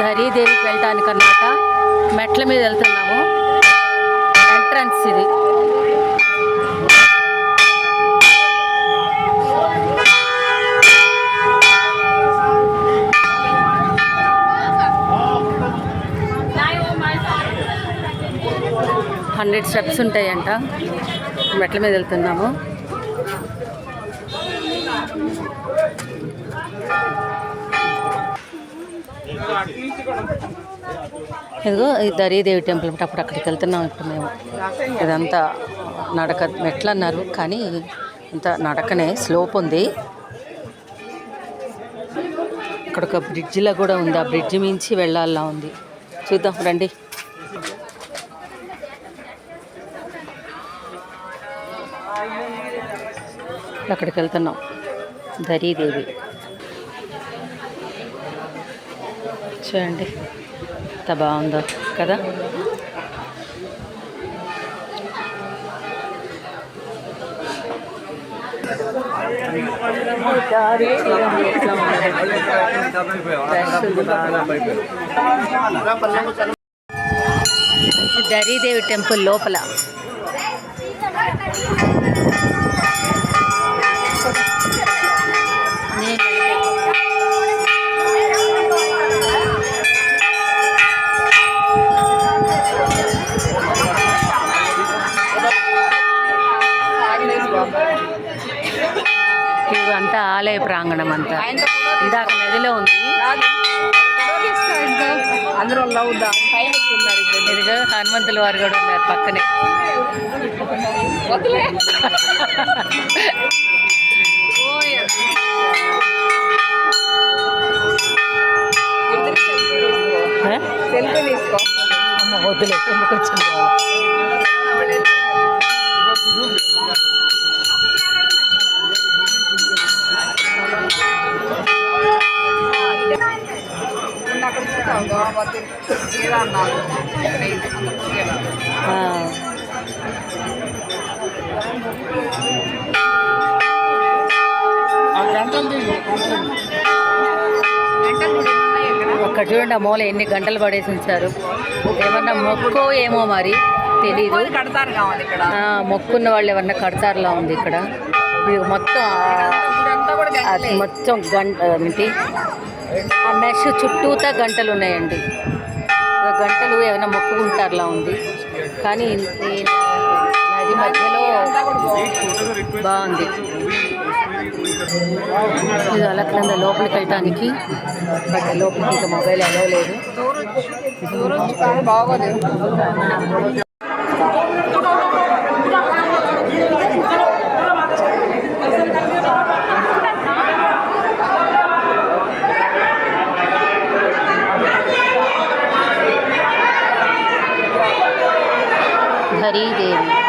ధరీదేవికి వెళ్ళటానికి అన్నమాట మెట్ల మీద వెళ్తున్నాము. ఎంట్రన్స్ ఇది. హండ్రెడ్ స్టెప్స్ ఉంటాయంట. మెట్ల మీద వెళ్తున్నాము. ఇదిగో ఈ ధరీదేవి టెంపుల్ అప్పుడు అక్కడికి వెళ్తున్నాం ఇప్పుడు మేము. ఇదంతా నడక మెట్లు అన్నారు కానీ ఇంత నడకనే స్లోప్ ఉంది. ఇక్కడ ఒక బ్రిడ్జిలా కూడా ఉంది. ఆ బ్రిడ్జి మించి వెళ్ళాలా ఉంది. చూద్దాం రండి. అక్కడికి వెళ్తున్నాం. ధరీదేవి చూడండి ఎంత బాగుందో కదా. ధరీదేవి టెంపుల్ లోపల ఇవంతా ఆలయ ప్రాంగణం అంతా. ఇందాక నదిలో ఉంది. ఇదిగో హనుమంతుల వారు కూడా ఉన్నారు పక్కనే. అమ్మ వద్దులే ఎందుకు వచ్చింది. అక్కడ చూడండి ఆ మూల ఎన్ని గంటలు పడేసి ఉంచారు. ఏమన్నా మొక్కో ఏమో మరి తెలీదు. మొక్కున్న వాళ్ళు ఏమన్నా కడతారులా ఉంది ఇక్కడ. మొత్తం అది మొత్తం గంట ఏంటి ఆ మెష్ చుట్టూతా గంటలు ఉన్నాయండి. గంటలు ఏమైనా మొక్కుకుంటారులా ఉంది. కానీ నది మధ్యలో బాగుంది. ఇది అలక్నంద లోపలికి వెళ్ళటానికి. బట్ లోపలికి ఇంకా మొబైల్ అలో లేదు. ధరీదేవి